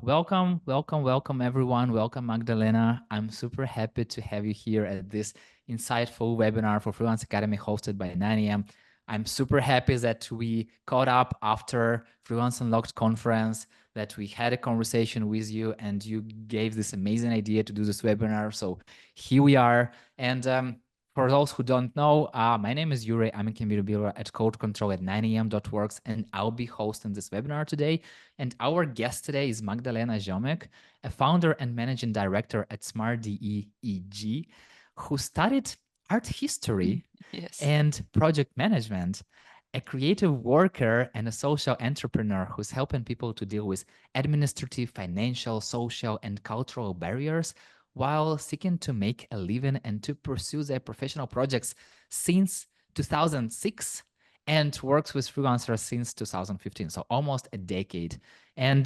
welcome everyone. Welcome Magdalena. I'm super happy to have you here at this insightful webinar for Freelance Academy hosted by 9am. I'm super happy that we caught up after Freelance Unlocked conference, that we had a conversation with you and you gave this amazing idea to do this webinar. So here we are. And for those who don't know, my name is Yuri. I'm a community builder at Code Control at 9am.works, and I'll be hosting this webinar today. And our guest today is Magdalena Ziomek, a founder and managing director at SmartDE EG, who studied art history and project management, a creative worker and a social entrepreneur who's helping people to deal with administrative, financial, social, and cultural barriers while seeking to make a living and to pursue their professional projects since 2006 and works with freelancers since 2015, so almost a decade. And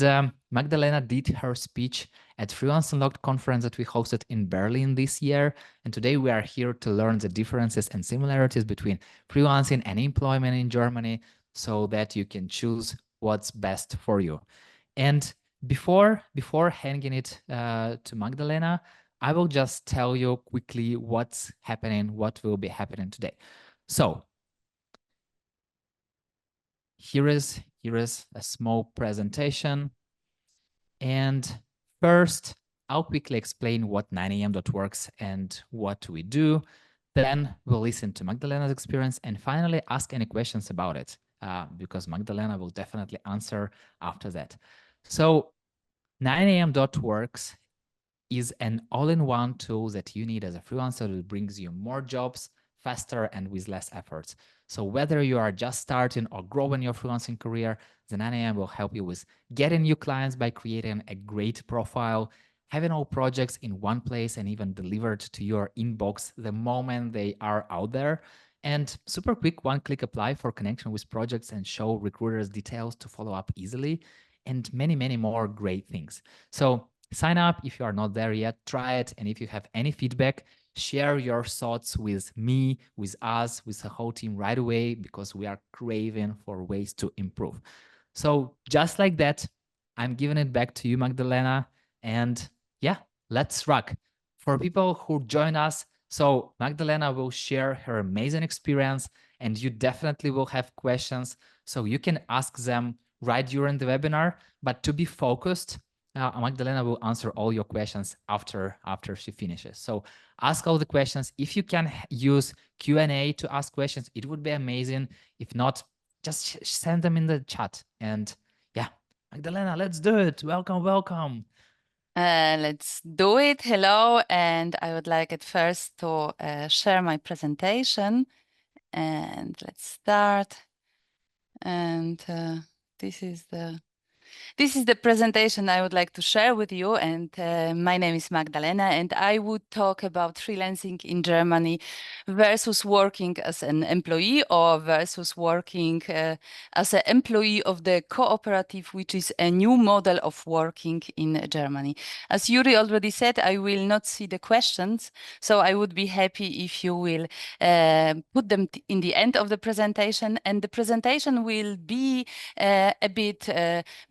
Magdalena did her speech at Freelance Unlocked conference that we hosted in Berlin this year. And today we are here to learn the differences and similarities between freelancing and employment in Germany so that you can choose what's best for you. And before handing it to Magdalena, I will just tell you quickly what's happening, what will be happening today. So here is a small presentation. And first, I'll quickly explain what 9am.works and what we do. Then we'll listen to Magdalena's experience and finally ask any questions about it, because Magdalena will definitely answer after that. So 9am.works is an all-in-one tool that you need as a freelancer that brings you more jobs faster and with less efforts. So whether you are just starting or growing your freelancing career, the 9am will help you with getting new clients by creating a great profile, having all projects in one place and even delivered to your inbox the moment they are out there. And super quick one-click apply for connection with projects and show recruiters details to follow up easily, and many, many more great things. So sign up if you are not there yet, try it. And if you have any feedback, share your thoughts with me, with us, with the whole team right away, because we are craving for ways to improve. So just like that, I'm giving it back to you, Magdalena. And yeah, let's rock. For people who join us, so Magdalena will share her amazing experience and you definitely will have questions. So you can ask them right during the webinar, but to be focused, Magdalena will answer all your questions after she finishes. So ask all the questions. If you can use Q&A to ask questions, it would be amazing. If not, just send them in the chat. And yeah, Magdalena, let's do it. Welcome. Let's do it. Hello, and I would like at first to share my presentation. And let's start. And this is the presentation I would like to share with you. And my name is Magdalena, and I would talk about freelancing in Germany versus working as an employee or versus working as an employee of the cooperative, which is a new model of working in Germany. As Yuri already said, I will not see the questions, so I would be happy if you will put them in the end of the presentation. And the presentation will be a bit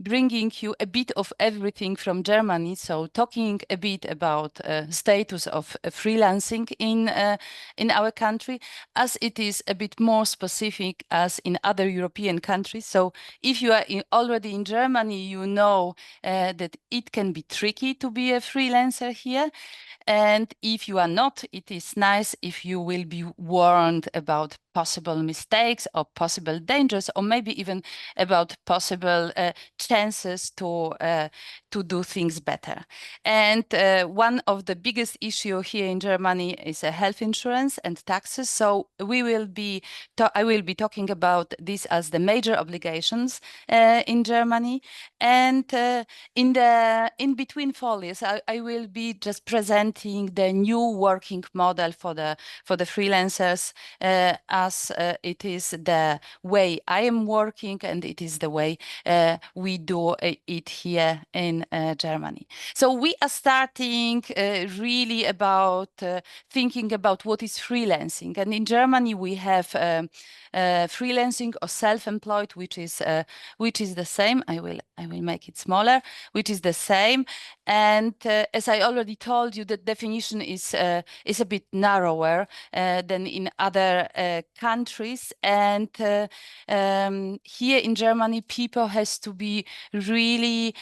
bringing you a bit of everything from Germany. So talking a bit about status of freelancing in our country, as it is a bit more specific as in other European countries. So if you are already in Germany, you know that it can be tricky to be a freelancer here. And if you are not, it is nice if you will be warned about possible mistakes or possible dangers, or maybe even about possible chances to do things better. And one of the biggest issue here in Germany is health insurance and taxes. So I will be talking about this as the major obligations in Germany. And in between folios, I will be just presenting implementing the new working model for the freelancers, as it is the way I am working, and it is the way we do it here in Germany. So we are starting really about thinking about what is freelancing. And in Germany, we have freelancing or self-employed, which is the same. I will make it smaller, which is the same. And as I already told you, the definition is a bit narrower than in other countries. And here in Germany, people has to be really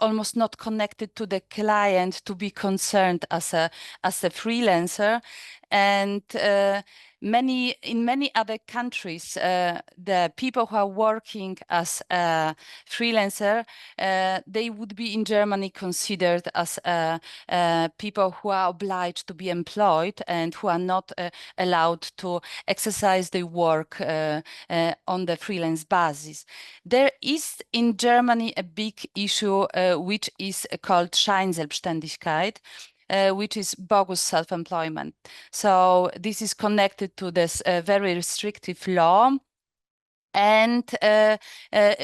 almost not connected to the client to be concerned as a freelancer. And in many other countries, the people who are working as a freelancer, they would be in Germany considered as people who are obliged to be employed and who are not allowed to exercise their work on the freelance basis. There is in Germany a big issue which is called Scheinselbstständigkeit, which is bogus self-employment. So this is connected to this very restrictive law, and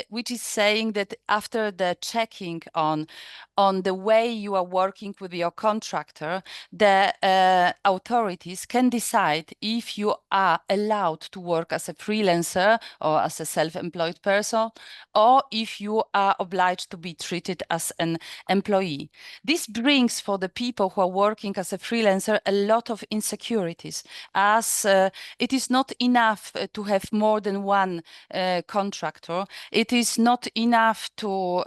which is saying that after the checking on the way you are working with your contractor, the authorities can decide if you are allowed to work as a freelancer or as a self-employed person, or if you are obliged to be treated as an employee. This brings for the people who are working as a freelancer a lot of insecurities, as it is not enough to have more than one contractor. It is not enough to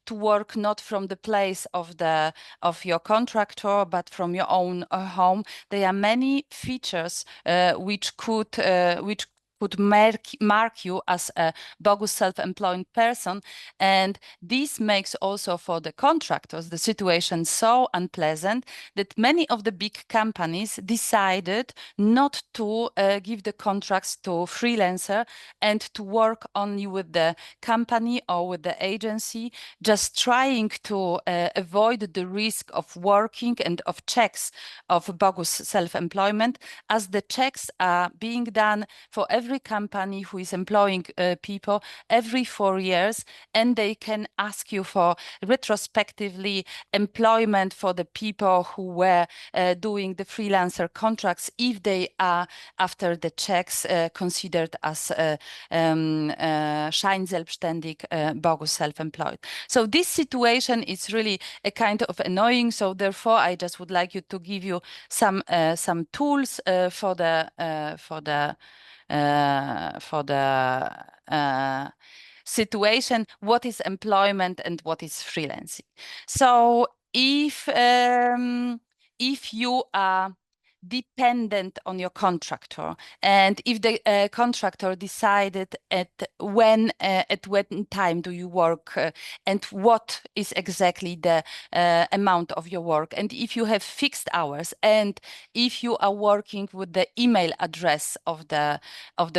work not from the place of your contractor, but from your own home. There are many features which could mark you as a bogus self-employed person. And this makes also for the contractors the situation so unpleasant that many of the big companies decided not to give the contracts to freelancer and to work only with the company or with the agency, just trying to avoid the risk of working and of checks of bogus self-employment, as the checks are being done for every company who is employing people every 4 years, and they can ask you for retrospectively employment for the people who were doing the freelancer contracts if they are, after the checks, considered as scheinselbstständig, bogus self-employed. So this situation is really a kind of annoying. So therefore, I just would like you to give you some tools for the situation. What is employment and what is freelancing? So if you are dependent on your contractor, and if the contractor decided at when time do you work, and what is exactly the amount of your work, and if you have fixed hours, and if you are working with the email address of the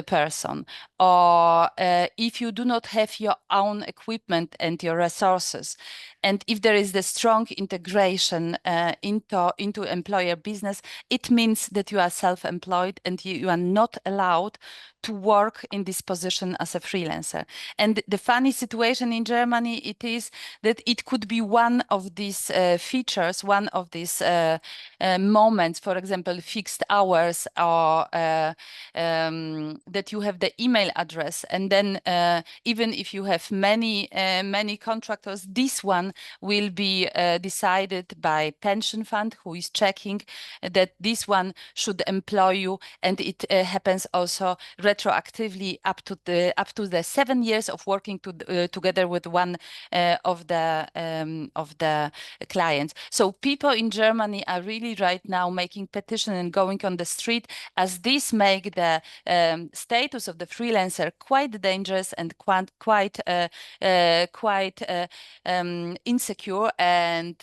person, or if you do not have your own equipment and your resources, and if there is the strong integration into employer business, it means that you are self-employed and you are not allowed to work in this position as a freelancer. And the funny situation in Germany, it is that it could be one of these features, one of these moments, for example, fixed hours, or that you have the email address. And then even if you have many contractors, this one will be decided by pension fund, who is checking that this one should employ you, and it happens also retroactively up to the 7 years of working together with one of the clients. So people in Germany are really right now making petition and going on the street, as this make the status of the freelancer quite dangerous and quite insecure. And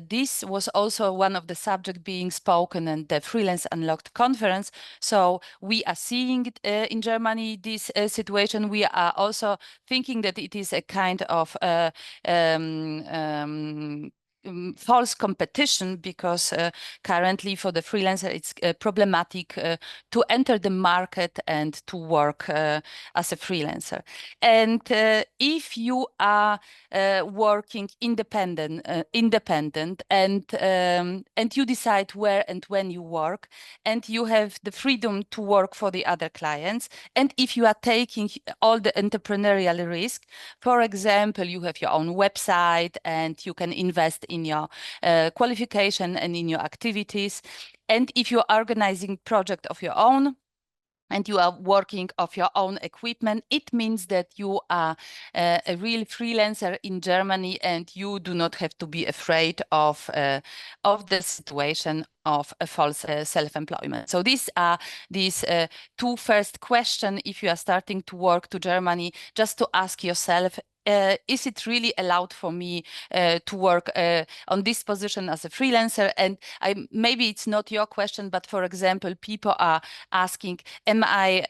this was also one of the subject being spoken in the Freelance Unlocked conference. So we are seeing in Germany this situation. We are also thinking that it is a kind of false competition, because currently for the freelancer it's problematic to enter the market and to work as a freelancer. And if you are working independent and you decide where and when you work, and you have the freedom to work for the other clients, and if you are taking all the entrepreneurial risk, for example, you have your own website and you can invest in your qualification and in your activities, and if you're organizing project of your own, and you are working off your own equipment, it means that you are a real freelancer in Germany, and you do not have to be afraid of the situation of a false self-employment. So these are these two first questions if you are starting to work to Germany, just to ask yourself, is it really allowed for me to work on this position as a freelancer? And maybe it's not your question, but for example, people are asking, am I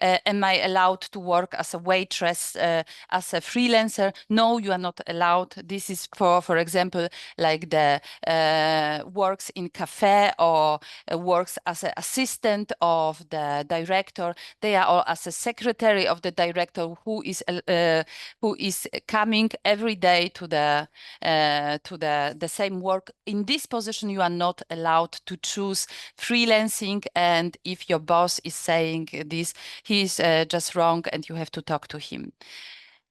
allowed to work as a waitress as a freelancer? No, you are not allowed. This is for example, like the works in cafe or works as an assistant of the director. They are all as a secretary of the director who is coming every day to the same work. In this position, you are not allowed to choose freelancing, and if your boss is saying this, he's just wrong, and you have to talk to him.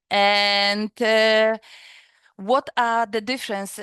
And what are the difference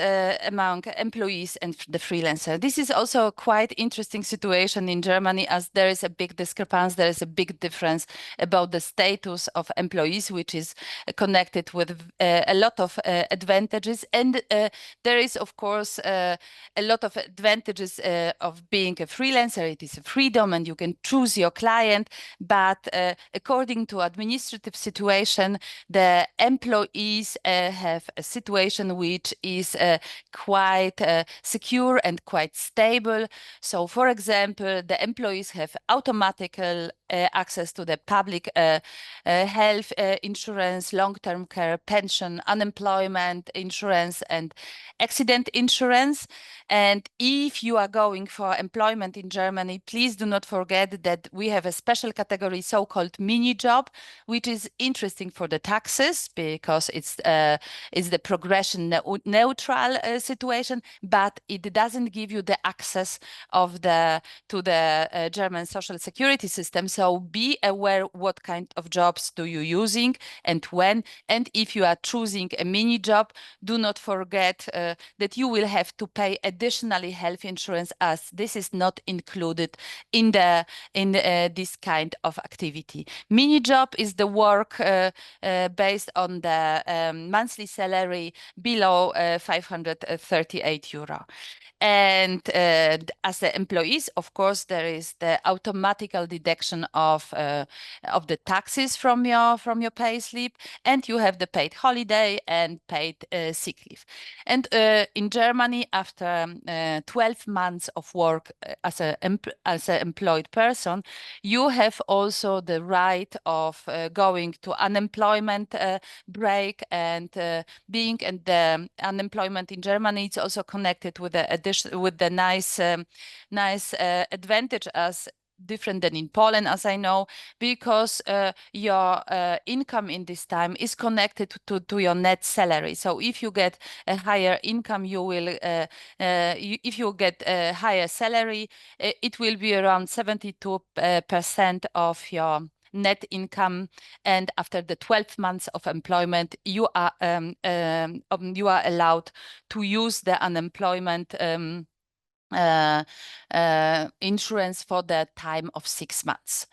among employees and the freelancer? This is also a quite interesting situation in Germany, as there is a big discrepancy, there is a big difference about the status of employees, which is connected with a lot of advantages. And there is, of course, a lot of advantages of being a freelancer. It is a freedom, and you can choose your client. But according to administrative situation, the employees have a situation which is quite secure and quite stable. So, for example, the employees have automatical access to the public health insurance, long-term care, pension, unemployment insurance, and accident insurance. And if you are going for employment in Germany, please do not forget that we have a special category, so-called mini job, which is interesting for the taxes because it's the progression neutral situation, but it doesn't give you the access to the German social security system. So be aware what kind of jobs do you using and when. And if you are choosing a mini job, do not forget that you will have to pay additionally health insurance, as this is not included in this kind of activity. Mini job is the work based on the monthly salary below 538 euro. And as the employees, of course, there is the automatical deduction of the taxes from your pay slip, and you have the paid holiday and paid sick leave. And in Germany, after 12 months of work as an employed person, you have also the right of going to unemployment break, and being in the unemployment in Germany, it's also connected with the nice advantage as different than in Poland, as I know, because your income in this time is connected to your net salary. So if you get a higher income, you will, if you get a higher salary, it will be around 72% of your net income, and after the 12 months of employment, you are allowed to use the unemployment insurance for the time of 6 months.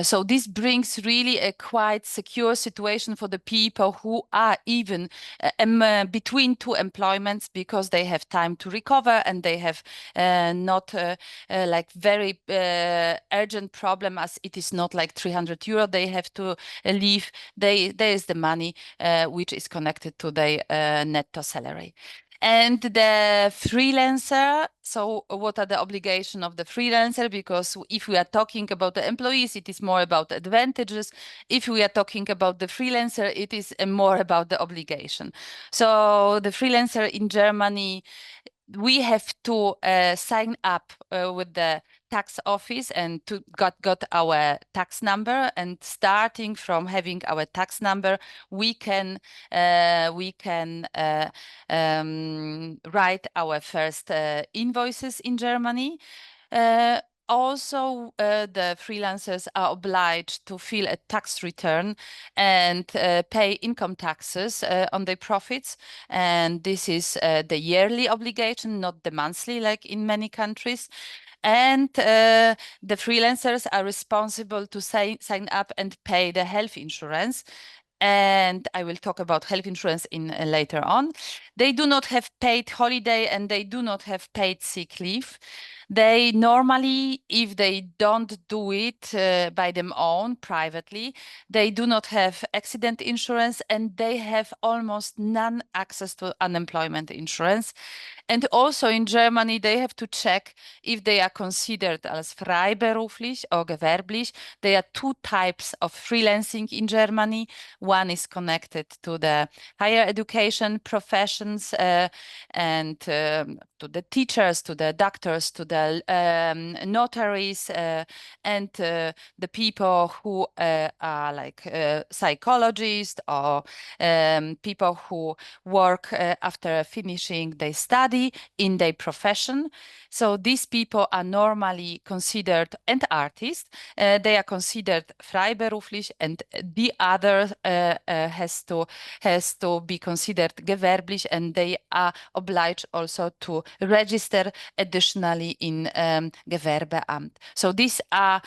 So this brings really a quite secure situation for the people who are even between two employments, because they have time to recover, and they have not like very urgent problem, as it is not like 300 euro they have to leave. There is the money which is connected to their netto salary. And the freelancer, so what are the obligations of the freelancer? Because if we are talking about the employees, it is more about advantages. If we are talking about the freelancer, it is more about the obligation. So the freelancer in Germany, we have to sign up with the tax office and to got our tax number, and starting from having our tax number, we can write our first invoices in Germany. Uh, Also, the freelancers are obliged to fill a tax return and pay income taxes on their profits. And this is the yearly obligation, not the monthly, like in many countries. And the freelancers are responsible to sign up and pay the health insurance. And I will talk about health insurance in later on. They do not have paid holiday and they do not have paid sick leave. They normally, if they don't do it by them own privately, they do not have accident insurance and they have almost none access to unemployment insurance. And also in Germany, they have to check if they are considered as freiberuflich or gewerblich. There are two types of freelancing in Germany. One is connected to the higher education professions and to the teachers, to the doctors, to the notaries, and the people who are like psychologists or people who work after finishing their study in their profession. So these people are normally considered, and artists, they are considered freiberuflich, and the other has to be considered gewerblich, and they are obliged also to register additionally in Gewerbeamt. So these are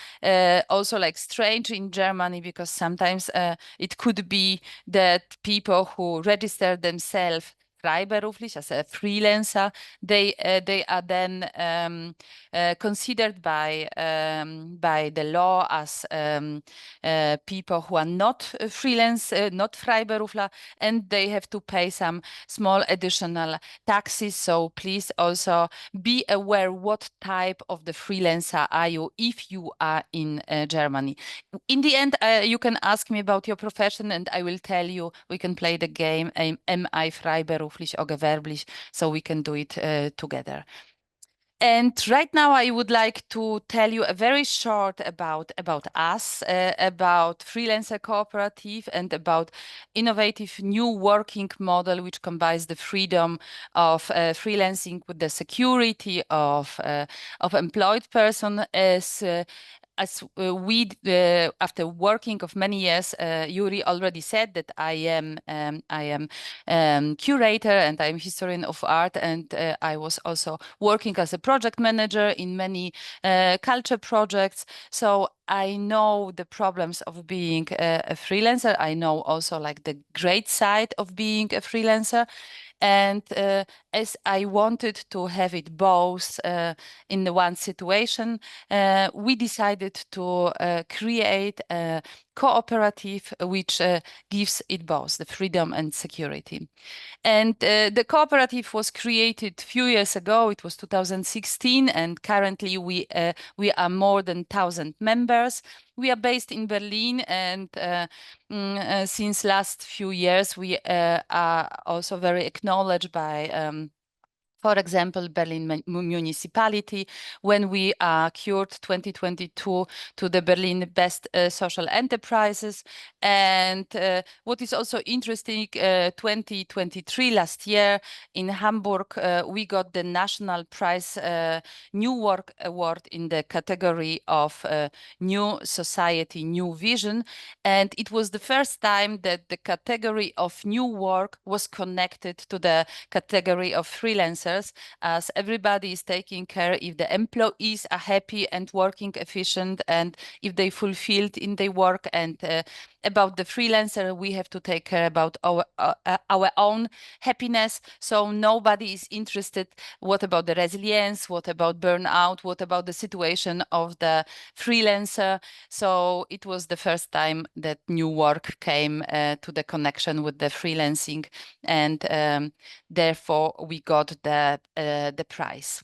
also like strange in Germany, because sometimes it could be that people who register themselves freiberuflich as a freelancer, they are then considered by the law as people who are not freelance, not Freiberufler, and they have to pay some small additional taxes. So please also be aware what type of the freelancer are you if you are in Germany. In the end, you can ask me about your profession and I will tell you, we can play the game, am I freiberuflich or gewerblich, so we can do it together. And right now, I would like to tell you a very short about us, about Freelancer Cooperative, and about innovative new working model which combines the freedom of freelancing with the security of employed person. As we, after working of many years, Yuri already said that I am curator and I'm historian of art, and I was also working as a project manager in many culture projects. So I know the problems of being a freelancer. I know also like the great side of being a freelancer. And as I wanted to have it both in the one situation, we decided to create a cooperative which gives it both the freedom and security. And the cooperative was created a few years ago. It was 2016, and currently we are more than 1,000 members. We are based in Berlin, and since last few years, we are also very acknowledged by for example, Berlin municipality, when we cured 2022 to the Berlin Best Social Enterprises. And what is also interesting, 2023, last year in Hamburg, we got the National Prize New Work Award in the category of New Society, New Vision. And it was the first time that the category of new work was connected to the category of freelancers, as everybody is taking care if the employees are happy and working efficient, and if they fulfilled in their work, and about the freelancer, we have to take care about our own happiness. So nobody is interested. What about the resilience? What about burnout? What about the situation of the freelancer? So it was the first time that new work came to the connection with the freelancing, and therefore we got the prize.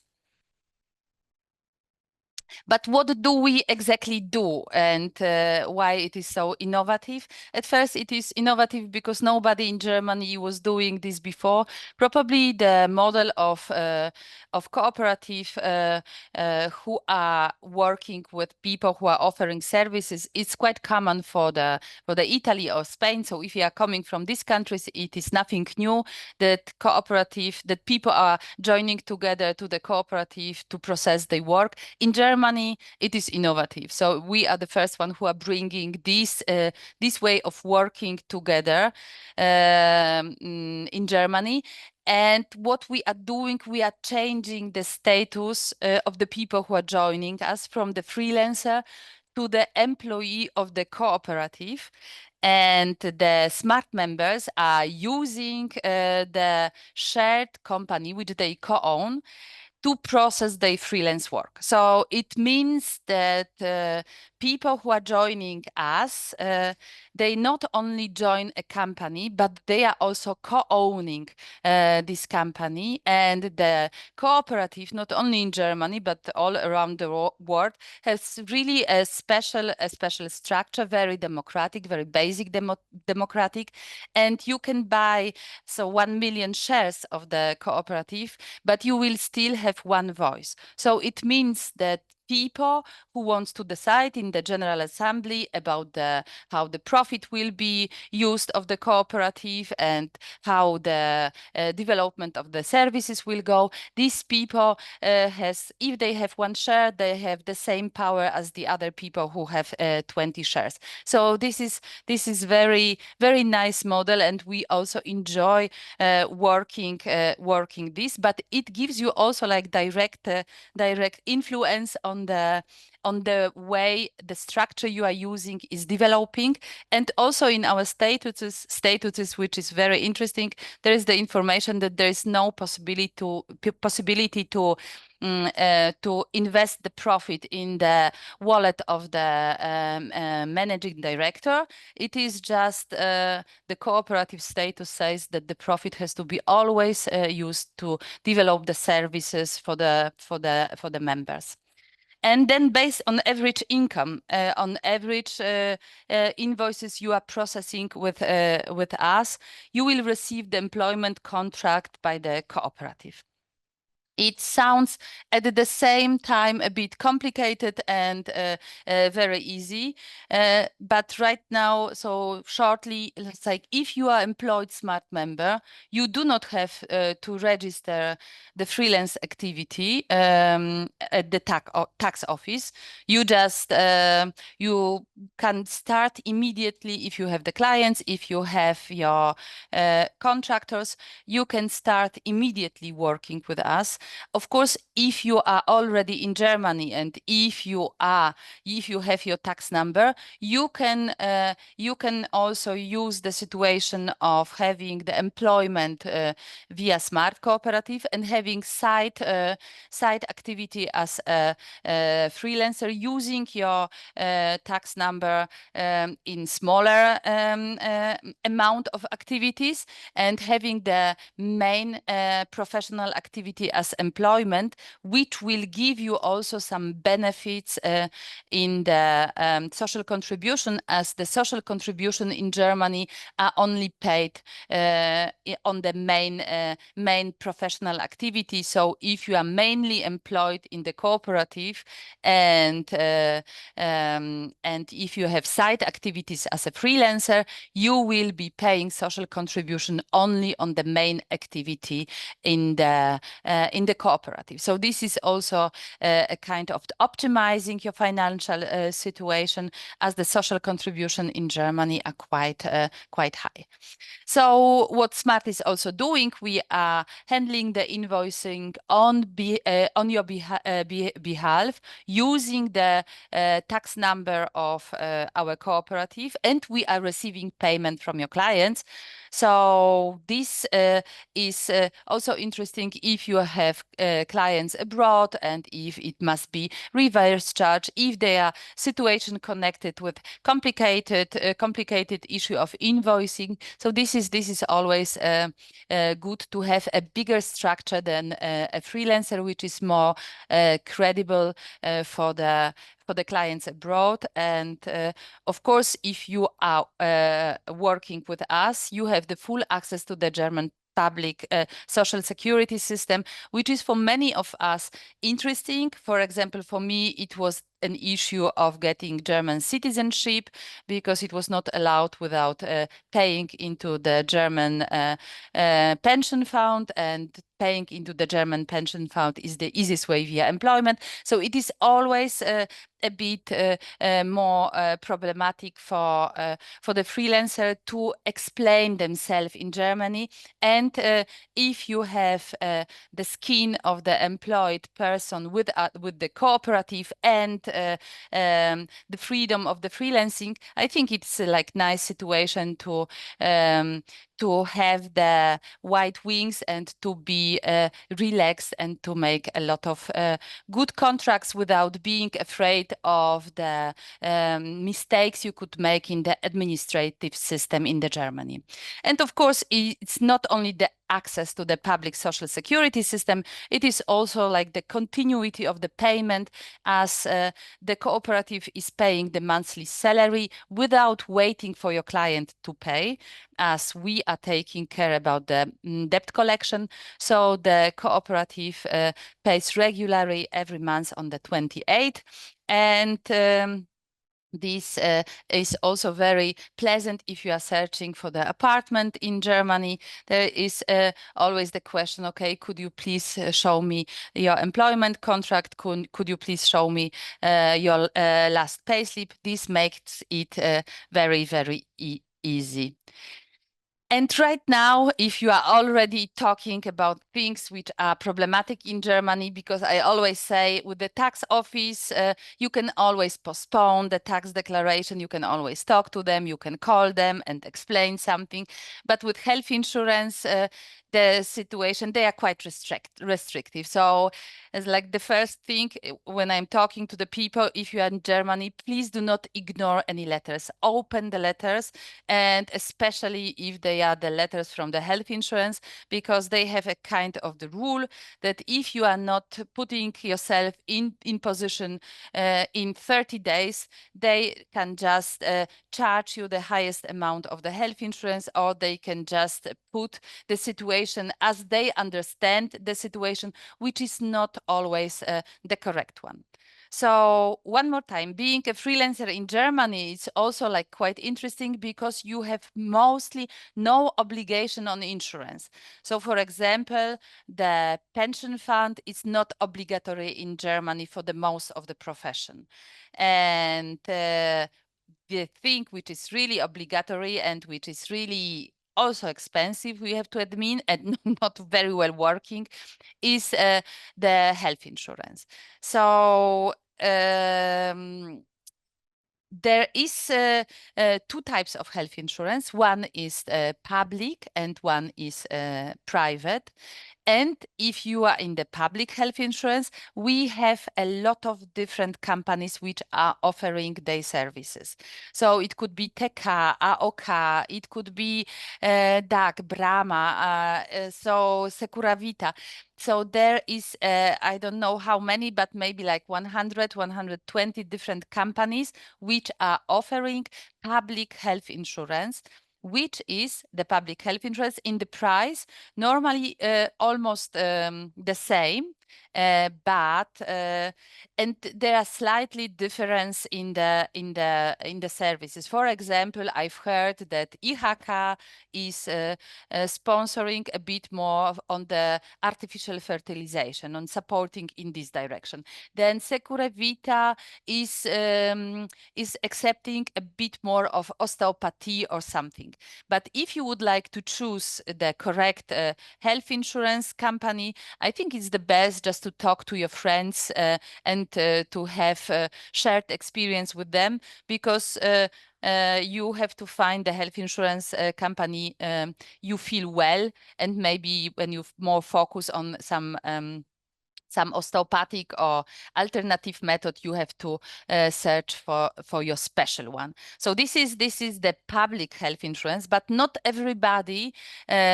But what do we exactly do, and why it is so innovative? At first, it is innovative because nobody in Germany was doing this before. Probably the model of cooperative who are working with people who are offering services is quite common for the Italy or Spain. So if you are coming from these countries, it is nothing new that people are joining together to the cooperative to process their work. In Germany, it is innovative. So we are the first one who are bringing this way of working together in Germany. And what we are doing, we are changing the status of the people who are joining us from the freelancer to the employee of the cooperative. And the smart members are using the shared company, which they co-own, to process their freelance work. So it means that people who are joining us, they not only join a company, but they are also co-owning this company. And the cooperative, not only in Germany, but all around the world, has really a special structure, very democratic, very basic democratic. And you can buy 1 million shares of the cooperative, but you will still have one voice. So it means that people who wants to decide in the General Assembly about how the profit will be used of the cooperative and how the development of the services will go. These people if they have one share, they have the same power as the other people who have 20 shares. So this is very, very nice model, and we also enjoy working this, but it gives you also like direct influence on the way the structure you are using is developing. And also in our statuses, which is very interesting, there is the information that there is no possibility to invest the profit in the wallet of the managing director. It is just the cooperative status says that the profit has to be always used to develop the services for the members. And then based on average income, on average invoices you are processing with us, you will receive the employment contract by the cooperative. It sounds at the same time a bit complicated and very easy. But right now, so shortly, it's like if you are employed smart member, you do not have to register the freelance activity at the tax office. You just, you can start immediately if you have the clients, if you have your contractors, you can start immediately working with us. Of course, if you are already in Germany and if you have your tax number, you can also use the situation of having the employment via smart cooperative and having side activity as a freelancer, using your tax number in smaller amount of activities and having the main professional activity as employment, which will give you also some benefits in the social contribution, as the social contribution in Germany are only paid on the main professional activity. So if you are mainly employed in the cooperative and if you have side activities as a freelancer, you will be paying social contribution only on the main activity in the in the cooperative. So this is also a kind of optimizing your financial situation, as the social contribution in Germany are quite high. So what Smart is also doing, we are handling the invoicing on your behalf using the tax number of our cooperative, and we are receiving payment from your clients. So this is also interesting if you have clients abroad, and if it must be reverse charge, if they are situation connected with complicated issue of invoicing. So this is always good to have a bigger structure than a freelancer, which is more credible for the clients abroad. And of course, if you are working with us, you have the full access to the German public social security system, which is for many of us interesting. For example, for me, it was an issue of getting German citizenship, because it was not allowed without paying into the German pension fund, and paying into the German pension fund is the easiest way via employment. So it is always a bit more problematic for the freelancer to explain themselves in Germany. And if you have the skin of the employed person with the cooperative and the freedom of the freelancing, I think it's like nice situation to have the white wings and to be relaxed and to make a lot of good contracts without being afraid of the mistakes you could make in the administrative system in the Germany. And of course, it's not only the access to the public social security system, it is also like the continuity of the payment, as the cooperative is paying the monthly salary without waiting for your client to pay, as we are taking care about the debt collection. So the cooperative pays regularly every month on the 28th. And this is also very pleasant if you are searching for the apartment in Germany. There is always the question, okay, could you please show me your employment contract? Could you please show me your last payslip? This makes it very, very easy. And right now, if you are already talking about things which are problematic in Germany, because I always say with the tax office, you can always postpone the tax declaration, you can always talk to them, you can call them and explain something. But with health insurance, the situation, they are quite restrictive. So it's like the first thing when I'm talking to the people, if you are in Germany, please do not ignore any letters. Open the letters, and especially if they are the letters from the health insurance, because they have a kind of the rule that if you are not putting yourself in position in 30 days, they can just charge you the highest amount of the health insurance, or they can just put the situation as they understand the situation, which is not always the correct one. So one more time, being a freelancer in Germany is also like quite interesting, because you have mostly no obligation on insurance. So for example, the pension fund is not obligatory in Germany for the most of the profession. And the thing which is really obligatory and which is really also expensive, we have to admit, and not very well working, is the health insurance. So there is two types of health insurance. One is public and one is private. And if you are in the public health insurance, we have a lot of different companies which are offering their services. So it could be TK, AOK, it could be DAG, Brahma, so Securavita. So there is, I don't know how many, but maybe like 100, 120 different companies which are offering public health insurance, which is the public health insurance in the price, normally almost the same and there are slightly difference in the services. For example, I've heard that IHK is sponsoring a bit more on the artificial fertilization, on supporting in this direction. Then Secure Vita is accepting a bit more of osteopathy or something. But if you would like to choose the correct health insurance company, I think it's the best just to talk to your friends and to have shared experience with them, because you have to find the health insurance company you feel well, and maybe when you more focus on some osteopathic or alternative method, you have to search for your special one. So this is the public health insurance, but not everybody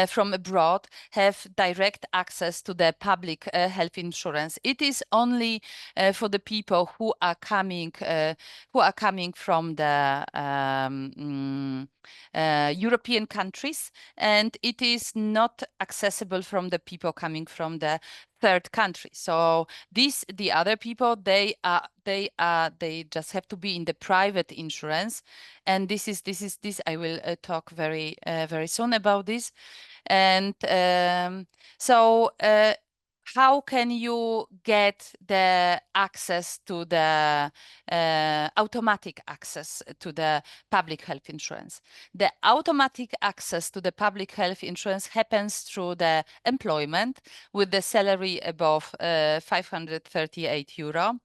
from abroad have direct access to the public health insurance. It is only for the people who are coming from the European countries, and it is not accessible from the people coming from the third country. So the other people, they just have to be in the private insurance, and this I will talk very soon about this. And so how can you get the access to the automatic access to the public health insurance? The automatic access to the public health insurance happens through the employment with the salary above 538 euro.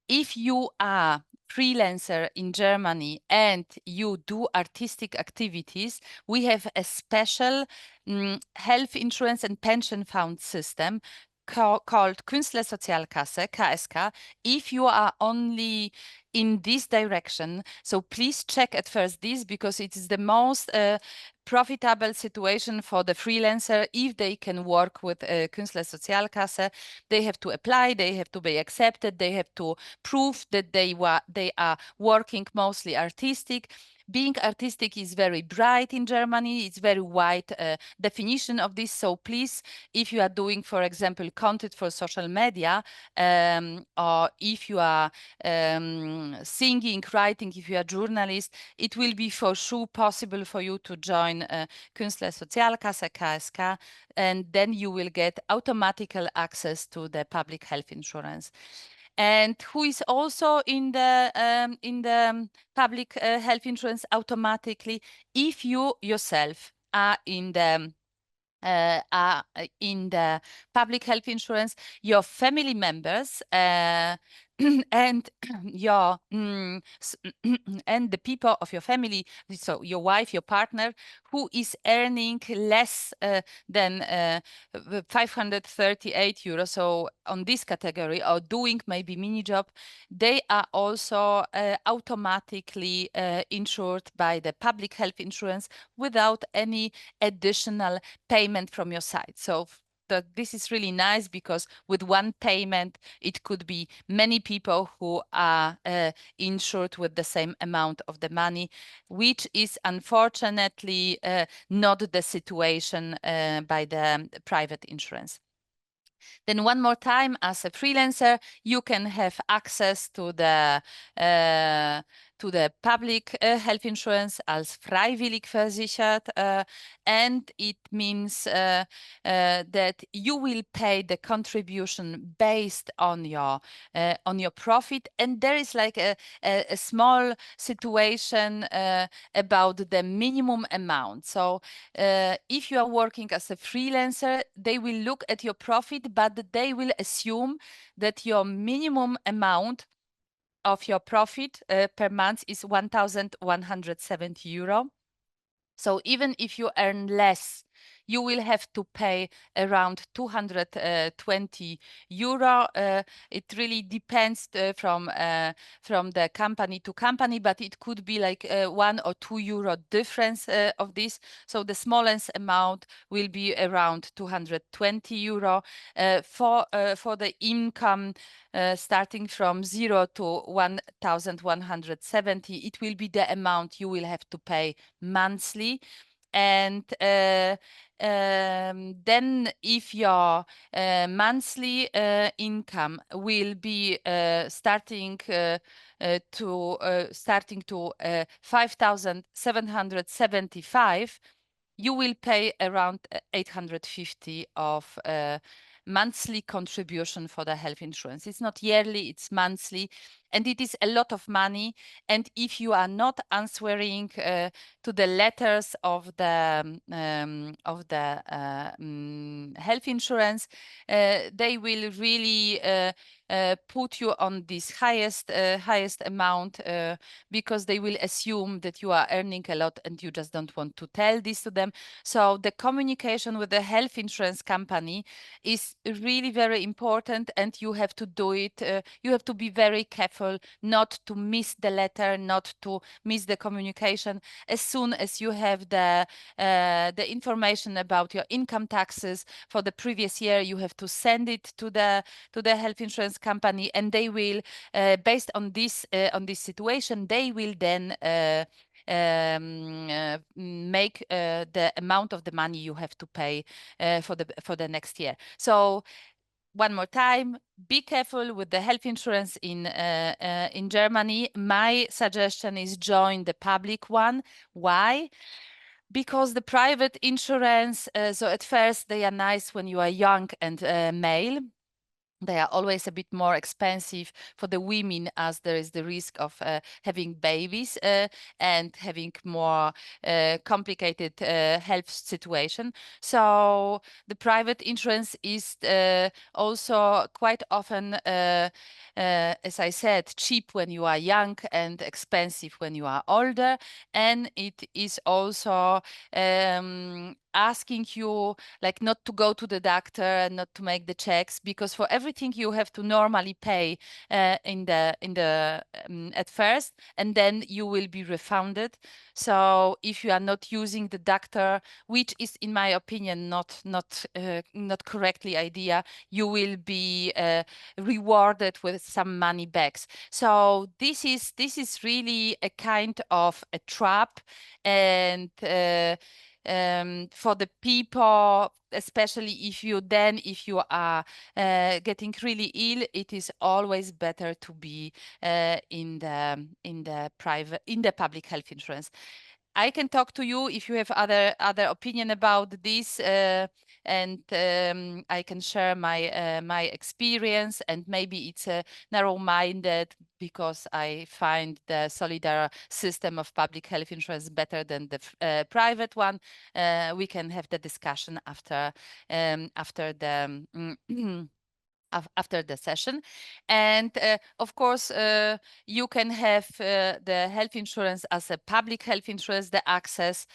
If you are freelancer in Germany and you do artistic activities, we have a special health insurance and pension fund system called Künstlersozialkasse, KSK. If you are only in this direction, so please check at first this, because it is the most profitable situation for the freelancer. If they can work with Künstlersozialkasse, they have to apply, they have to be accepted, they have to prove that they are working mostly artistic. Being artistic is very bright in Germany. It's very wide definition of this. So please, if you are doing, for example, content for social media, or if you are singing, writing, if you are a journalist, it will be for sure possible for you to join Künstlersozialkasse, KSK, and then you will get automatical access to the public health insurance. And who is also in the public health insurance automatically, if you yourself are in the public health insurance, your family members and your and the people of your family, so your wife, your partner, who is earning less than 538 euros, so on this category, or doing maybe mini job, they are also automatically insured by the public health insurance without any additional payment from your side. So this is really nice, because with one payment, it could be many people who are insured with the same amount of the money, which is unfortunately not the situation by the private insurance. Then one more time, as a freelancer, you can have access to the public health insurance als freiwillig versichert, and it means that you will pay the contribution based on your profit, and there is like a small situation about the minimum amount. So if you are working as a freelancer, they will look at your profit, but they will assume that your minimum amount of your profit per month is 1,170 euro. So even if you earn less, you will have to pay around 220 euro. It really depends from the company to company, but it could be like 1 or 2 euro difference of this. So the smallest amount will be around 220 euro. For the income starting from 0 to 1,170, it will be the amount you will have to pay monthly. And Then if your monthly income will be starting to 5,775, you will pay around 850 of monthly contribution for the health insurance. It's not yearly, it's monthly, and it is a lot of money. And if you are not answering to the letters of the health insurance, they will really put you on this highest amount because they will assume that you are earning a lot and you just don't want to tell this to them. So the communication with the health insurance company is really very important, and you have to do it. You have to be very careful not to miss the letter, not to miss the communication. As soon as you have the information about your income taxes for the previous year, you have to send it to the health insurance company, and they will, based on this situation, they will then make the amount of the money you have to pay for the next year. So one more time, be careful with the health insurance in Germany. My suggestion is join the public one. Why? Because the private insurance, so at first they are nice when you are young and male. They are always a bit more expensive for the women, as there is the risk of having babies and having more complicated health situation. So the private insurance is also quite often, as I said, cheap when you are young and expensive when you are older. And it is also asking you like not to go to the doctor and not to make the checks, because for everything you have to normally pay at first, and then you will be refunded. So if you are not using the doctor, which is in my opinion not correctly idea, you will be rewarded with some money backs. So this is really a kind of a trap, and for the people, especially if you are getting really ill, it is always better to be in the public health insurance. I can talk to you if you have other opinion about this, and I can share my experience. And maybe it's narrow-minded because I find the solidar system of public health insurance better than the private one. We can have the discussion after the session. And of course, you can have the health insurance as a public health insurance, the access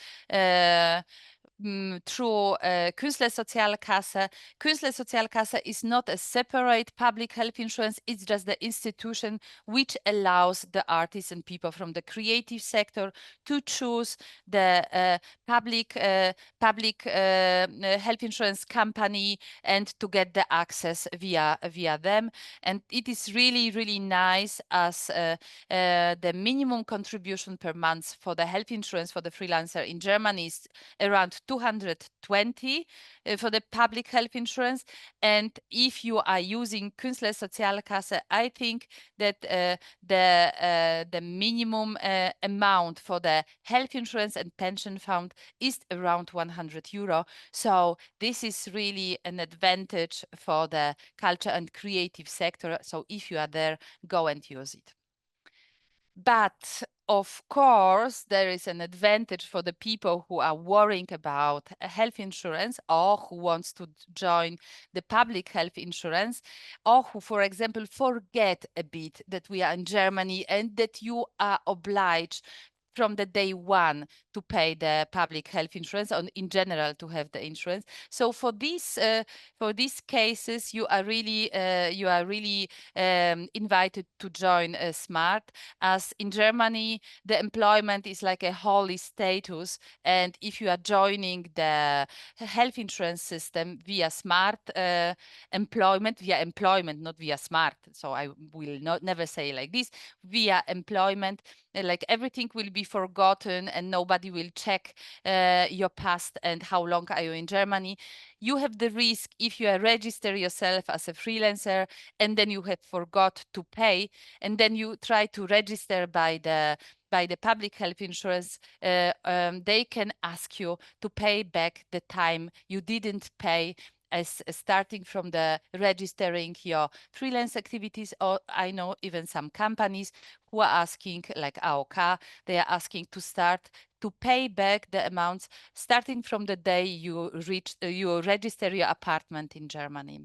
through Künstler Sozialkasse. Künstler Sozialkasse is not a separate public health insurance. It's just the institution which allows the artists and people from the creative sector to choose the public health insurance company and to get the access via them. And it is really, really nice, as the minimum contribution per month for the health insurance for the freelancer in Germany is around 220 for the public health insurance. And if you are using Künstler Sozialkasse, I think that the minimum amount for the health insurance and pension fund is around 100 euro. So this is really an advantage for the culture and creative sector. So if you are there, go and use it. But of course, there is an advantage for the people who are worrying about health insurance, or who wants to join the public health insurance, or who, for example, forget a bit that we are in Germany and that you are obliged from the day one to pay the public health insurance, or in general to have the insurance. So for these cases, you are really invited to join Smart, as in Germany the employment is like a holy status, and if you are joining the health insurance system via Smart employment, not via Smart, so I will never say like this, via employment, like everything will be forgotten and nobody will check your past and how long are you in Germany. You have the risk if you register yourself as a freelancer and then you have forgot to pay, and then you try to register by the public health insurance, they can ask you to pay back the time you didn't pay, as starting from the registering your freelance activities. Or I know even some companies who are asking, like AOK, they are asking to start to pay back the amounts starting from the day you register your apartment in Germany.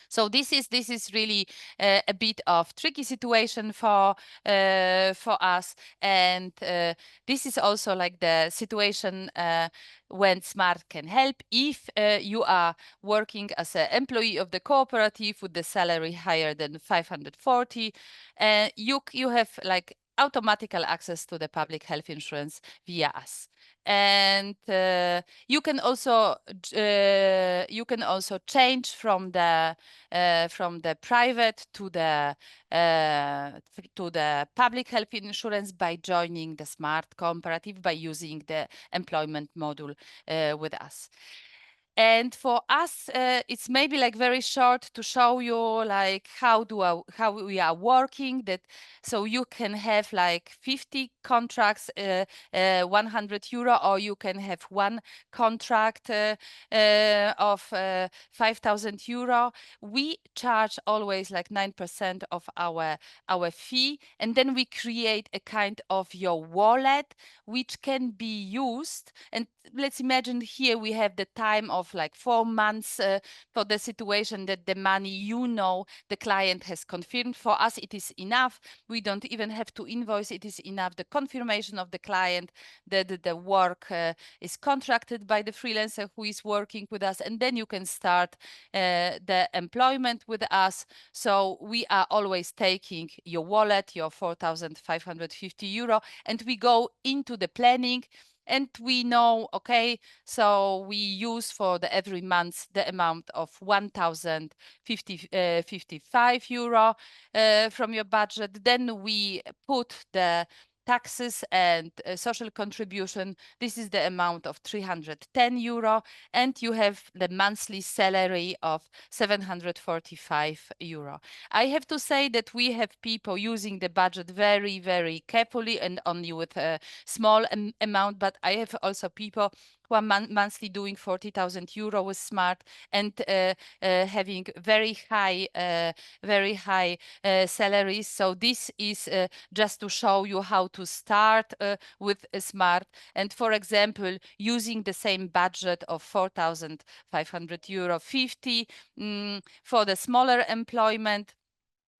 So this is really a bit of tricky situation for us, and this is also like the situation when Smart can help. If you are working as an employee of the cooperative with the salary higher than 540, you have like automatical access to the public health insurance via us. And you can also change from the private to the public health insurance by joining the Smart cooperative, by using the employment module with us. And for us, it's maybe like very short to show you like how we are working. That so you can have like 50 contracts, 100 euro, or you can have one contract of 5,000 euro. We charge always like 9% of our fee, and then we create a kind of your wallet which can be used. And let's imagine here we have the time of like 4 months for the situation that the money, the client has confirmed. For us, it is enough. We don't even have to invoice. It is enough. The confirmation of the client that the work is contracted by the freelancer who is working with us. And then you can start the employment with us. So we are always taking your wallet, your 4,550 euro, and we go into the planning. And we know, okay, so we use for the every month the amount of 1,055 euro from your budget. Then we put the taxes and social contribution. This is the amount of 310 euro, and you have the monthly salary of 745 euro. I have to say that we have people using the budget very, very carefully and only with a small amount, but I have also people who are monthly doing 40,000 euro with Smart and having very high salaries. So this is just to show you how to start with Smart. And for example, using the same budget of 4,500 euro 50 for the smaller employment.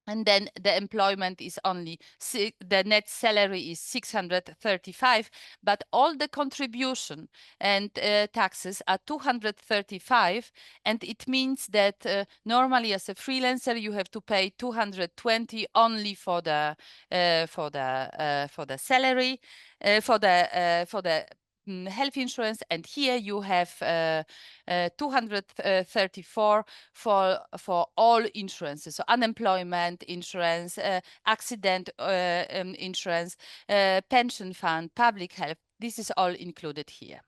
And then the employment is only, the net salary is 635, but all the contribution and taxes are 235. And it means that normally as a freelancer, you have to pay 220 only for the salary, for the health insurance. And here you have 234 for all insurances, so unemployment insurance, accident insurance, pension fund, public health. This is all included here.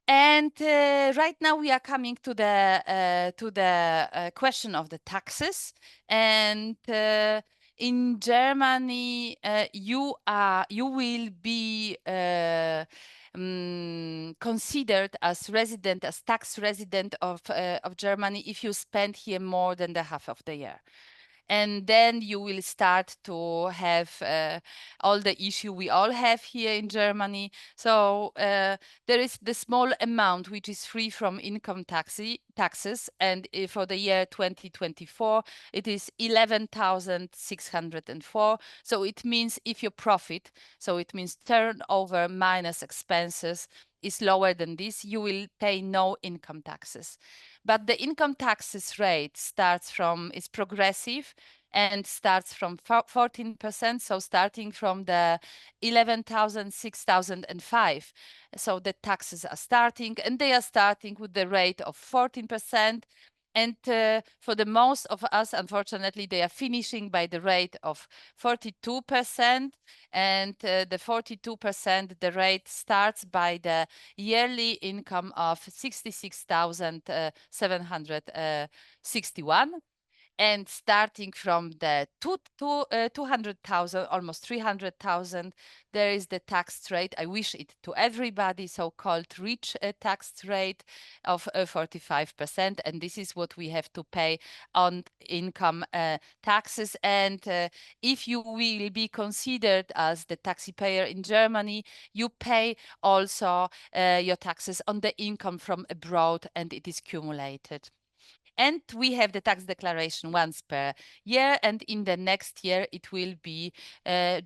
And right now we are coming to the question of the taxes. And in Germany, you will be considered as tax resident of Germany if you spend here more than the half of the year. And then you will start to have all the issue we all have here in Germany. So there is the small amount which is free from income taxes, and for the year 2024, it is 11,604. So it means if your profit, so it means turnover minus expenses, is lower than this, you will pay no income taxes. But the income taxes rate is progressive and starts from 14%. So starting from the 11,000, 6,005. So the taxes are starting, and they are starting with the rate of 14%. And for the most of us, unfortunately, they are finishing by the rate of 42%. And the 42%, the rate starts by the yearly income of 66,761. And starting from the 200,000, almost 300,000, there is the tax rate. I wish it to everybody, so-called rich tax rate of 45%. And this is what we have to pay on income taxes. And if you will be considered as the taxpayer in Germany, you pay also your taxes on the income from abroad, and it is cumulated. And we have the tax declaration once per year, and in the next year it will be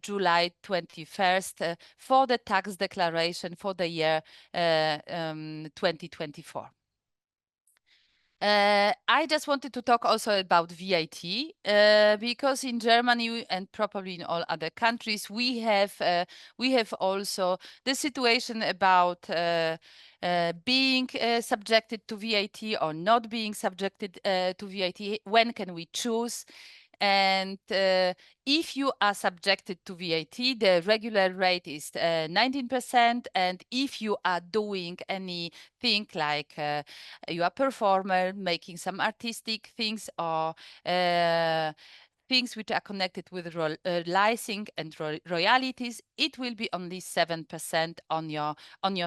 July 21st for the tax declaration for the year 2024. I just wanted to talk also about VAT because in Germany and probably in all other countries we have also the situation about being subjected to VAT or not being subjected to VAT. When can we choose? And if you are subjected to VAT, the regular rate is 19%. And if you are doing anything like you are a performer, making some artistic things or things which are connected with licensing and royalties, it will be only 7% on your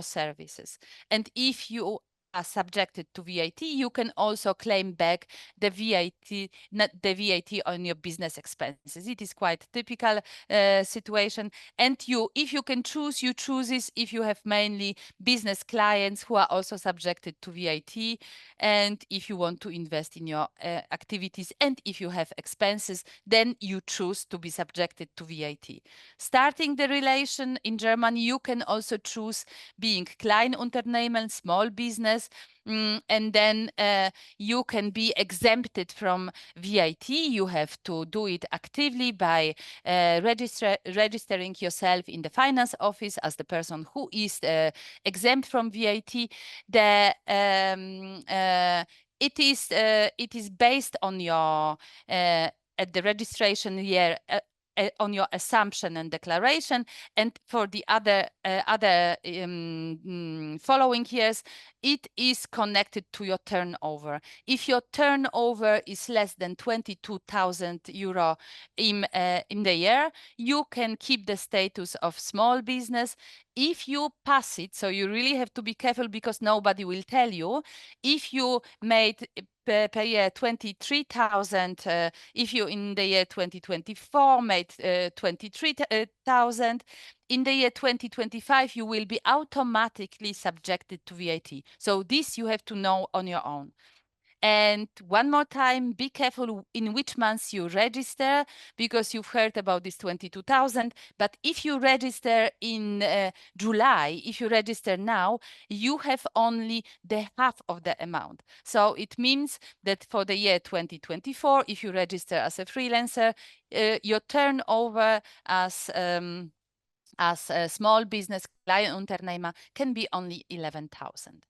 services. And if you are subjected to VAT, you can also claim back the VAT, not the VAT on your business expenses. It is quite typical situation. And if you can choose, you choose this if you have mainly business clients who are also subjected to VAT, and if you want to invest in your activities, and if you have expenses, then you choose to be subjected to VAT. Starting the relation in Germany, you can also choose being Kleinunternehmen, small business, and then you can be exempted from VAT. You have to do it actively by registering yourself in the finance office as the person who is exempt from VAT. It is based on your at the registration year on your assumption and declaration, and for the other following years, it is connected to your turnover. If your turnover is less than 22,000 euro in the year, you can keep the status of small business. If you pass it, so you really have to be careful because nobody will tell you. If you made per year 23,000, if you in the year 2024 made 23,000, in the year 2025 you will be automatically subjected to VAT. So this you have to know on your own. And one more time, be careful in which months you register, because you've heard about this 22,000. But if you register in July, if you register now, you have only the half of the amount. So it means that for the year 2024, if you register as a freelancer, your turnover as a small business Kleinunternehmer can be only 11,000.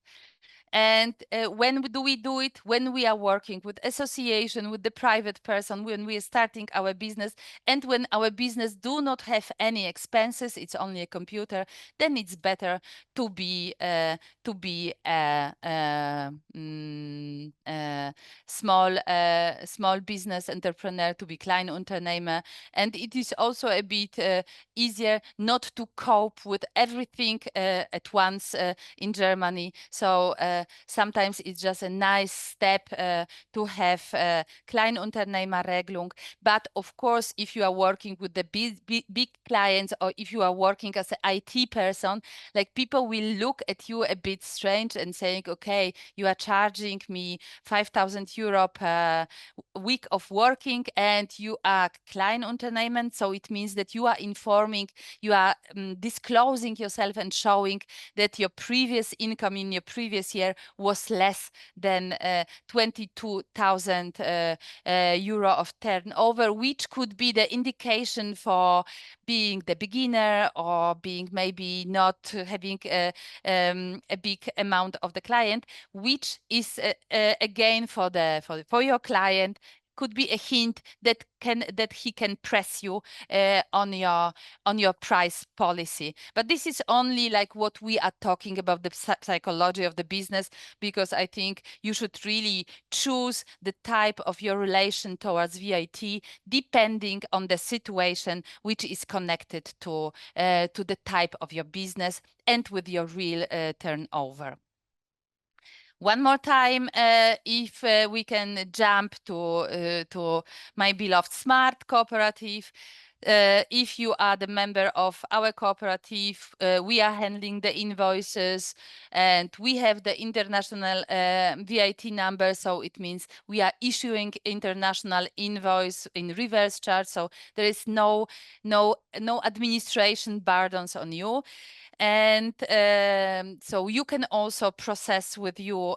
And when do we do it? When we are working with association, with the private person, when we are starting our business, and when our business do not have any expenses, it's only a computer, then it's better to be a small business entrepreneur, to be Kleinunternehmer. And it is also a bit easier not to cope with everything at once in Germany. So sometimes it's just a nice step to have Kleinunternehmerregelung. But of course, if you are working with the big clients, or if you are working as an IT person, like, people will look at you a bit strange and saying, okay, you are charging me 5,000 euro per week of working and you are Kleinunternehmen. So it means that you are informing, you are disclosing yourself and showing that your previous income in your previous year year was less than 22,000 euro of turnover, which could be the indication for being the beginner or being maybe not having a big amount of the client, which is again for your client could be a hint that he can press you on your price policy. But this is only like what we are talking about, the psychology of the business, because I think you should really choose the type of your relation towards VIT depending on the situation which is connected to the type of your business and with your real turnover. One more time, if we can jump to my beloved Smart Cooperative. If you are the member of our cooperative, we are handling the invoices and we have the international VIT number. So it means we are issuing international invoice in reverse charge. So there is no administration burdens on you. And so you can also process with your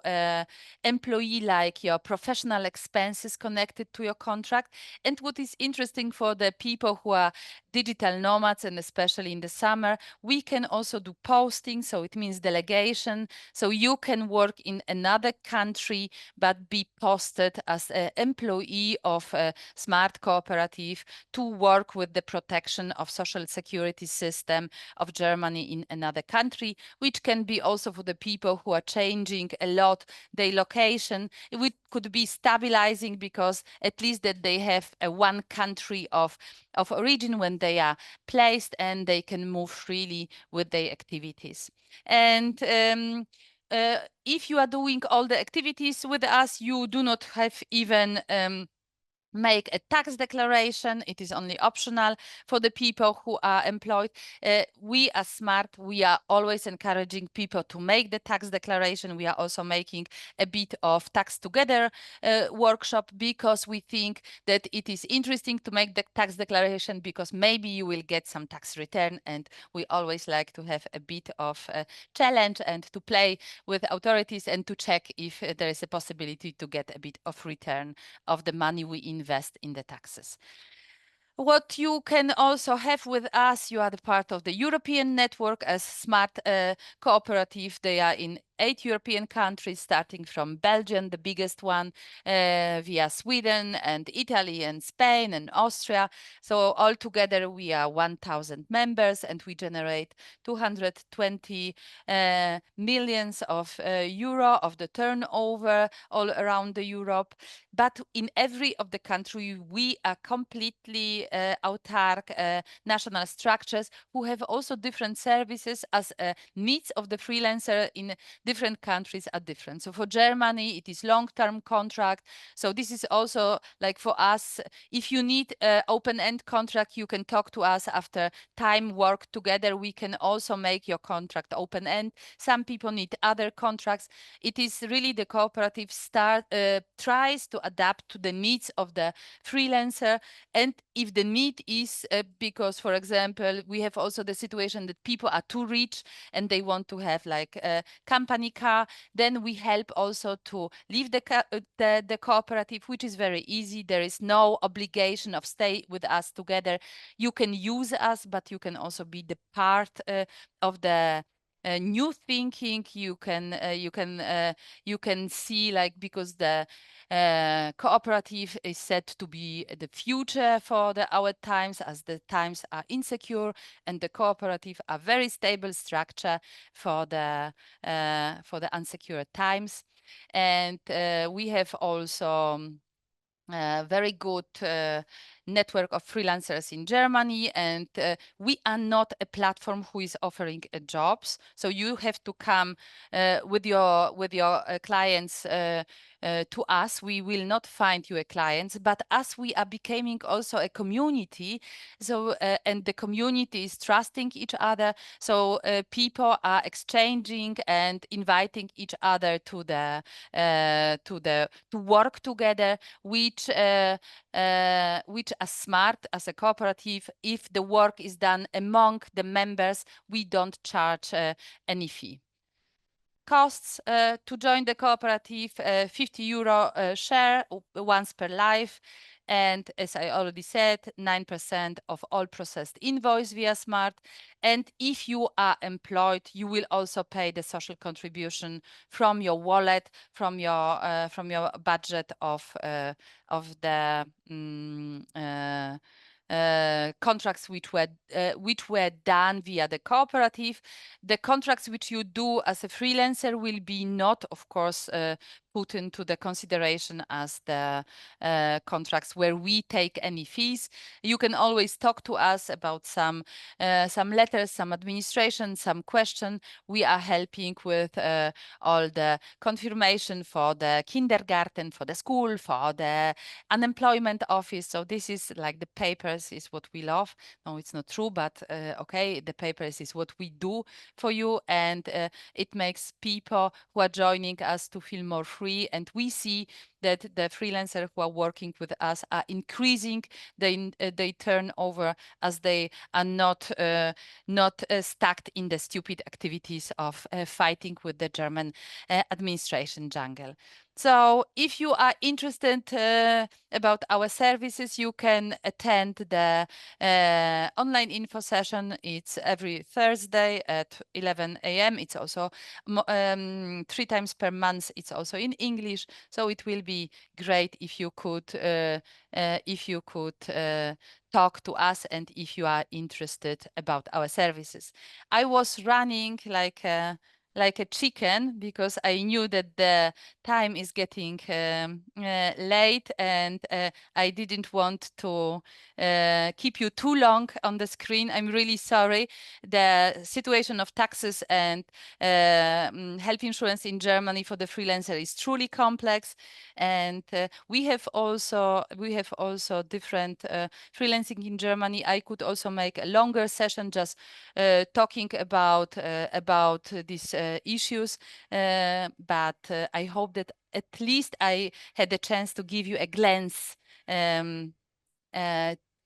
employee like your professional expenses connected to your contract. And what is interesting for the people who are digital nomads, and especially in the summer, we can also do posting. So it means delegation. So you can work in another country, but be posted as an employee of a smart cooperative to work with the protection of social security system of Germany in another country, which can be also for the people who are changing a lot their location. It could be stabilizing because at least that they have a one country of origin when they are placed and they can move freely with their activities. And if you are doing all the activities with us, you do not have even make a tax declaration. It is only optional for the people who are employed. We as Smart, we are always encouraging people to make the tax declaration. We are also making a bit of tax together workshop because we think that it is interesting to make the tax declaration because maybe you will get some tax return, and we always like to have a bit of a challenge and to play with authorities and to check if there is a possibility to get a bit of return of the money we invest in the taxes. What you can also have with us, you are the part of the European network as Smart Cooperative. They are in 8 European countries, starting from Belgium, the biggest one, via Sweden and Italy and Spain and Austria. So altogether we are 1,000 members and we generate 220 millions of euro of the turnover all around the Europe. But in every of the country, we are completely autark national structures who have also different services as needs of the freelancer in different countries are different. So for Germany, it is long-term contract. So this is also like for us, if you need an open-end contract, you can talk to us after time work together. We can also make your contract open-end. Some people need other contracts. It is really the cooperative tries to adapt to the needs of the freelancer. And if the need is because, for example, we have also the situation that people are too rich and they want to have like a company car, then we help also to leave the cooperative, which is very easy. There is no obligation of stay with us together. You can use us, but you can also be the part of the new thinking. You can see like, because the cooperative is said to be the future for our times, as the times are insecure, and the cooperative are very stable structure for the unsecure times. And we have also very good network of freelancers in Germany, and we are not a platform who is offering jobs. So you have to come with your clients to us. We will not find you a client, but as we are becoming also a community, so and the community is trusting each other. So people are exchanging and inviting each other to work together, which as Smart, as a cooperative, if the work is done among the members, we don't charge any fee. costs to join the cooperative: 50 euro share once per life. And as I already said, 9% of all processed invoice via Smart. And if you are employed, you will also pay the social contribution from your wallet, from your budget of the contracts which were done via the cooperative. The contracts which you do as a freelancer will be not, of course, put into the consideration as the contracts where we take any fees. You can always talk to us about some letters, some administration, some question. We are helping with all the confirmation for the kindergarten, for the school, for the unemployment office. So this is like the papers is what we love. No, it's not true, but okay, the papers is what we do for you, and it makes people who are joining us to feel more free. And we see that the freelancers who are working with us are increasing their turnover, as they are not stuck in the stupid activities of fighting with the German administration jungle. So if you are interested about our services, you can attend the online info session. It's every Thursday at 11 a.m. It's also 3 times per month. It's also in English. So it will be great if you could talk to us, and if you are interested about our services. I was running like a chicken, because I knew that the time is getting late, and I didn't want to keep you too long on the screen. I'm really sorry. The situation of taxes and health insurance in Germany for the freelancer is truly complex, and we have also different freelancing in Germany. I could also make a longer session just talking about these issues, but I hope that at least I had the chance to give you a glance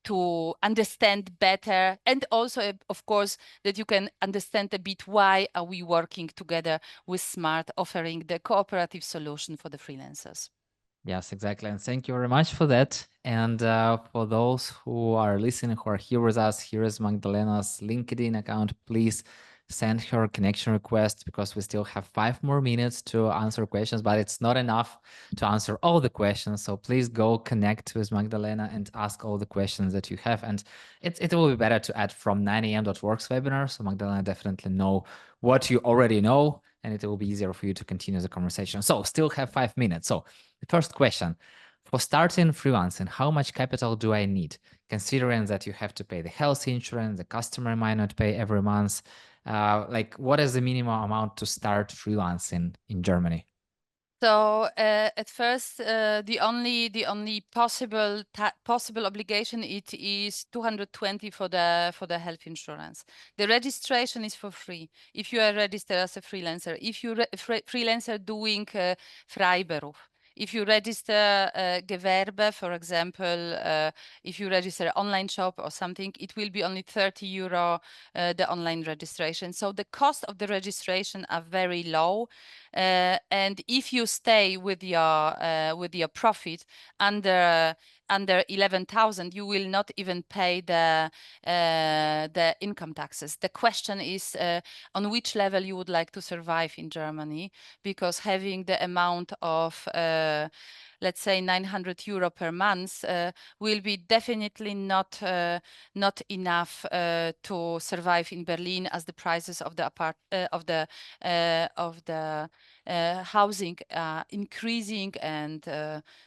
to understand better, and also, of course, that you can understand a bit why are we working together with Smart, offering the cooperative solution for the freelancers. Yes, exactly. And thank you very much for that. And for those who are listening, who are here with us, here is Magdalena's LinkedIn account. Please send her a connection request, because we still have 5 more minutes to answer questions, but it's not enough to answer all the questions. So please go connect with Magdalena and ask all the questions that you have. And it will be better to add from 9 a.m.works webinar. So Magdalena definitely know what you already know, and it will be easier for you to continue the conversation. So still have 5 minutes. So the first question: for starting freelancing, how much capital do I need? Considering that you have to pay the health insurance, the customer might not pay every month. Like, what is the minimum amount to start freelancing in Germany? So at first, the only possible obligation, it is 220 for the health insurance. The registration is for free if you are registered as a freelancer. If you freelancer doing Freiberuf. If you register Gewerbe, for example, if you register online shop or something, it will be only 30 euro the online registration. So the cost of the registration are very low. And if you stay with your profit under 11,000, you will not even pay the income taxes. The question is on which level you would like to survive in Germany, because having the amount of let's say 900 euro per month will be definitely not enough to survive in Berlin, as the prices of the housing increasing, and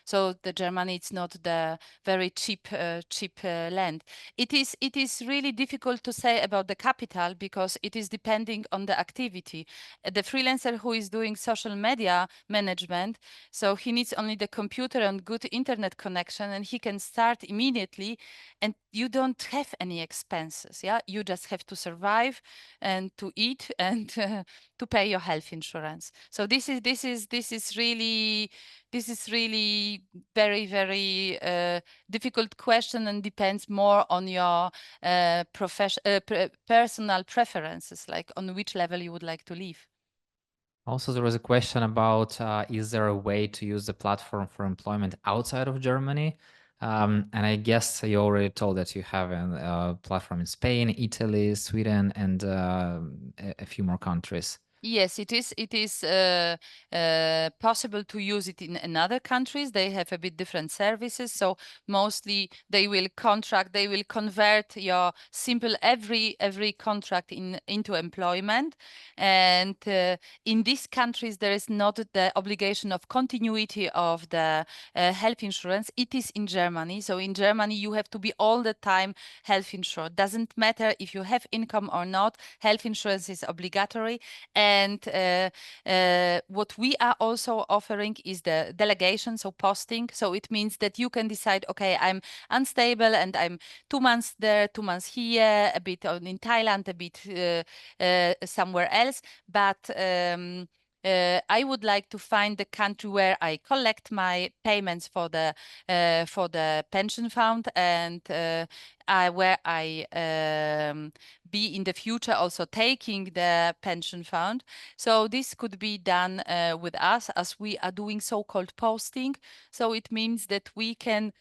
so the Germany, it's not the very cheap land. It is really difficult to say about the capital, because it is depending on the activity. The freelancer who is doing social media management, so he needs only the computer and good internet connection, and he can start immediately, and you don't have any expenses. Yeah, you just have to survive and to eat and to pay your health insurance. So this is really very difficult question, and depends more on your personal preferences, like on which level you would like to live. Also, there was a question about is there a way to use the platform for employment outside of Germany? And I guess you already told that you have a platform in Spain, Italy, Sweden, and a few more countries. Yes, it is. It is possible to use it in other countries. They have a bit different services. So mostly they will they will convert your simple every contract into employment. And in these countries, there is not the obligation of continuity of the health insurance. It is in Germany. So in Germany, you have to be all the time health insured. Doesn't matter if you have income or not. Health insurance is obligatory. And what we are also offering is the delegation, so posting. So it means that you can decide, okay, I'm unstable and I'm 2 months there, 2 months here, a bit in Thailand, a bit somewhere else. But I would like to find the country where I collect my payments for the pension fund, and where I be in the future also taking the pension fund. So this could be done with us, as we are doing so-called posting. So it means that we can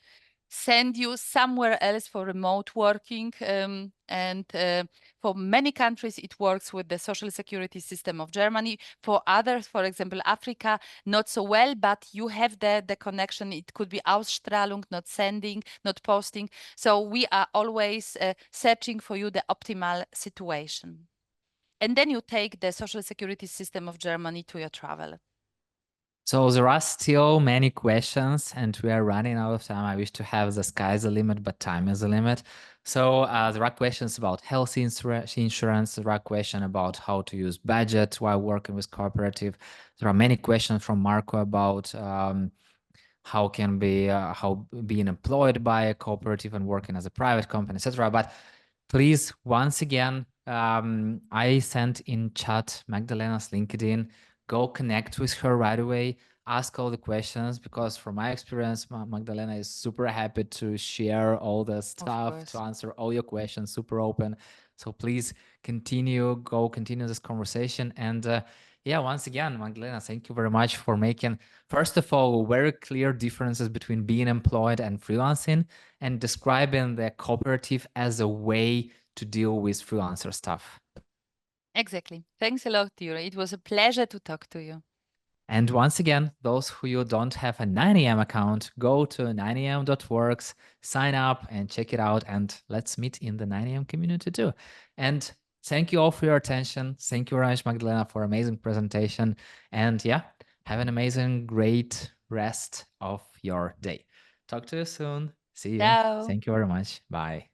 send you somewhere else for remote working. And for many countries, it works with the social security system of Germany. For others, for example, Africa, not so well, but you have the connection. It could be Ausstrahlung, not sending, not posting. So we are always searching for you the optimal situation. And then you take the social security system of Germany to your travel. So there are still many questions and we are running out of time. I wish to have the sky's the limit, but time is the limit. So there are questions about health insurance. There are questions about how to use budget while working with cooperative. There are many questions from Marco about how can be how being employed by a cooperative and working as a private company, etc. But please, once again, I sent in chat Magdalena's LinkedIn. Go connect with her right away. Ask all the questions, because from my experience, Magdalena is super happy to share all the stuff, to answer all your questions, super open. So please continue this conversation. And yeah, once again, Magdalena, thank you very much for making, first of all, very clear differences between being employed and freelancing, and describing the cooperative as a way to deal with freelancer stuff. Exactly. Thanks a lot, Yuri. It was a pleasure to talk to you. And once again, those who you don't have a 9am account, go to 9am.works, sign up and check it out, and let's meet in the 9am community too. And thank you all for your attention. Thank you very much, Magdalena, for amazing presentation. And yeah, have an amazing, great rest of your day. Talk to you soon. See you. Ciao. Thank you very much. Bye.